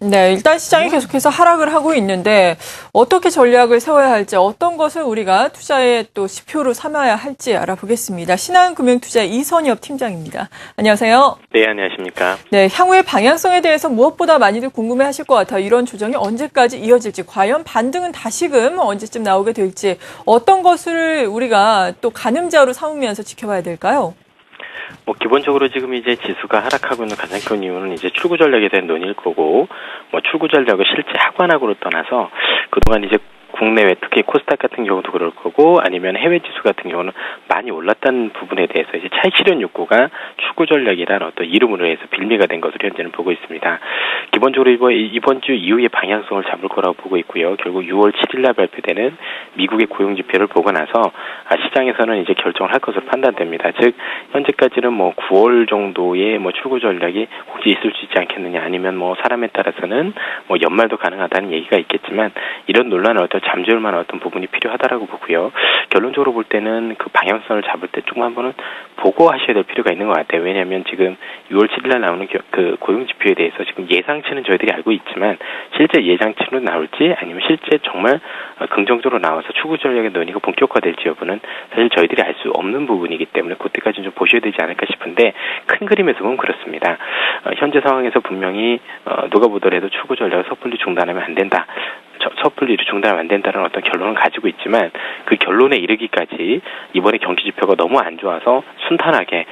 네, 일단 시장이 계속해서 하락을 하고 있는데 어떻게 전략을 세워야 할지, 어떤 것을 우리가 투자의 또 지표로 삼아야 할지 알아보겠습니다. 신한금융투자 이선엽 팀장입니다. 안녕하세요. 네, 안녕하십니까. 네, 향후의 방향성에 대해서 무엇보다 많이들 궁금해하실 것 같아요. 이런 조정이 언제까지 이어질지, 과연 반등은 다시금 언제쯤 나오게 될지, 어떤 것을 우리가 또 가늠자로 삼으면서 지켜봐야 될까요? 기본적으로 지금 이제 지수가 하락하고 있는 가장 큰 이유는 이제 출구 전략에 대한 논의일 거고, 출구 전략을 실제 하관하고를 떠나서 그동안 이제 국내외 특히 코스닥 같은 경우도 그럴 거고 아니면 해외 지수 같은 경우는 많이 올랐다는 부분에 대해서 이제 차익 실현 욕구가 출구 전략이란 어떤 이름으로 해서 빌미가 된 것으로 현재는 보고 있습니다. 기본적으로 이번 주 이후에 방향성을 잡을 거라고 보고 있고요. 결국 6월 7일 날 발표되는 미국의 고용 지표를 보고 나서 시장에서는 이제 결정을 할 것으로 판단됩니다. 즉 현재까지는 9월 정도의 출구 전략이 혹시 있을 수 있지 않겠느냐, 아니면 사람에 따라서는 연말도 가능하다는 얘기가 있겠지만 이런 논란을 잠재울 만한 어떤 부분이 필요하다라고 보고요. 결론적으로 볼 때는 그 방향성을 잡을 때 조금 한번은 보고 하셔야 될 필요가 있는 것 같아요. 왜냐하면 지금 6월 7일 날 나오는 그 고용 지표에 대해서 지금 예상치는 저희들이 알고 있지만 실제 예상치로 나올지 아니면 실제 정말 긍정적으로 나와서 추구 전략의 논의가 본격화될지 여부는 사실 저희들이 알 수 없는 부분이기 때문에 그때까지는 좀 보셔야 되지 않을까 싶은데, 큰 그림에서 보면 그렇습니다. 현재 상황에서 분명히 누가 보더라도 추구 전략을 섣불리 중단하면 안 된다. 섣불리 중단하면 안 된다는 어떤 결론을 가지고 있지만 그 결론에 이르기까지 이번에 경기 지표가 너무 안 좋아서 순탄하게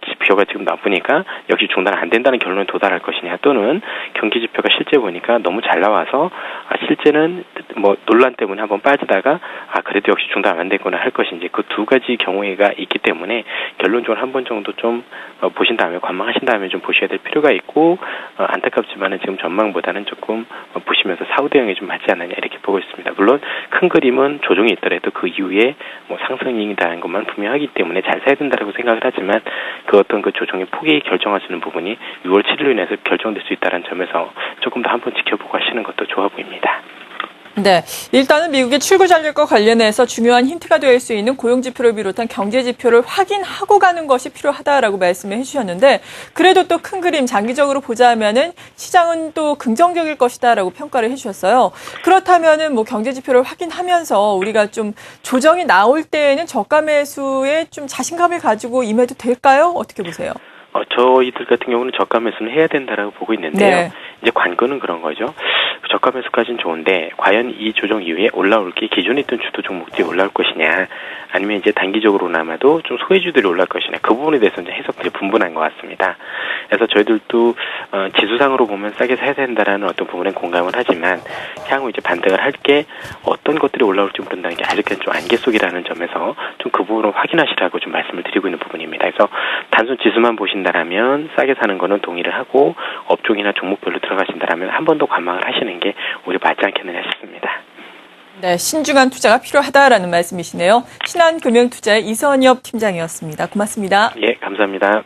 지표가 지금 나쁘니까 역시 중단 안 된다는 결론에 도달할 것이냐, 또는 경기 지표가 실제 보니까 너무 잘 나와서 실제는 논란 때문에 한번 빠지다가 그래도 역시 중단 안 됐구나 할 것인지, 그 두 가지 경우가 있기 때문에 결론적으로 한 번 정도 좀 보신 다음에 관망하신 다음에 좀 보셔야 될 필요가 있고, 안타깝지만은 지금 전망보다는 조금 보시면서 사후 대응이 좀 맞지 않느냐 이렇게 보고 있습니다. 물론 큰 그림은 조정이 있더라도 그 이후에 상승이라는 것만 분명하기 때문에 잘 사야 된다라고 생각을 하지만 그 어떤 그 조정의 폭이 결정할 수 있는 부분이 6월 7일로 인해서 결정될 수 있다는 점에서 조금 더 한번 지켜보고 하시는 것도 좋아 보입니다. 네, 일단은 미국의 출구 전략과 관련해서 중요한 힌트가 될 수 있는 고용지표를 비롯한 경제지표를 확인하고 가는 것이 필요하다라고 말씀을 해주셨는데, 그래도 또 큰 그림 장기적으로 보자면은 시장은 또 긍정적일 것이다라고 평가를 해주셨어요. 그렇다면은 경제지표를 확인하면서 우리가 좀 조정이 나올 때에는 저가 매수에 좀 자신감을 가지고 임해도 될까요? 어떻게 보세요? 저희들 같은 경우는 저가 매수는 해야 된다라고 보고 있는데요. 네. 이제 관건은 그런 거죠. 저가 매수까지는 좋은데 과연 이 조정 이후에 올라올 게 기존에 있던 주도 종목들이 올라올 것이냐, 아니면 이제 단기적으로나마도 좀 소외주들이 올라올 것이냐, 그 부분에 대해서 이제 해석들이 분분한 것 같습니다. 그래서 저희들도 지수상으로 보면 싸게 사야 된다라는 어떤 부분에 공감을 하지만 향후 이제 반등을 할 게 어떤 것들이 올라올지 모른다는 게 아직까지 좀 안개 속이라는 점에서 좀 그 부분을 확인하시라고 좀 말씀을 드리고 있는 부분입니다. 그래서 단순 지수만 보신다라면 싸게 사는 거는 동의를 하고, 업종이나 종목별로 들어가신다라면 한 번 더 관망을 하시는 게 오히려 맞지 않겠느냐 싶습니다. 네, 신중한 투자가 필요하다라는 말씀이시네요. 신한금융투자의 이선엽 팀장이었습니다. 고맙습니다. 예, 감사합니다.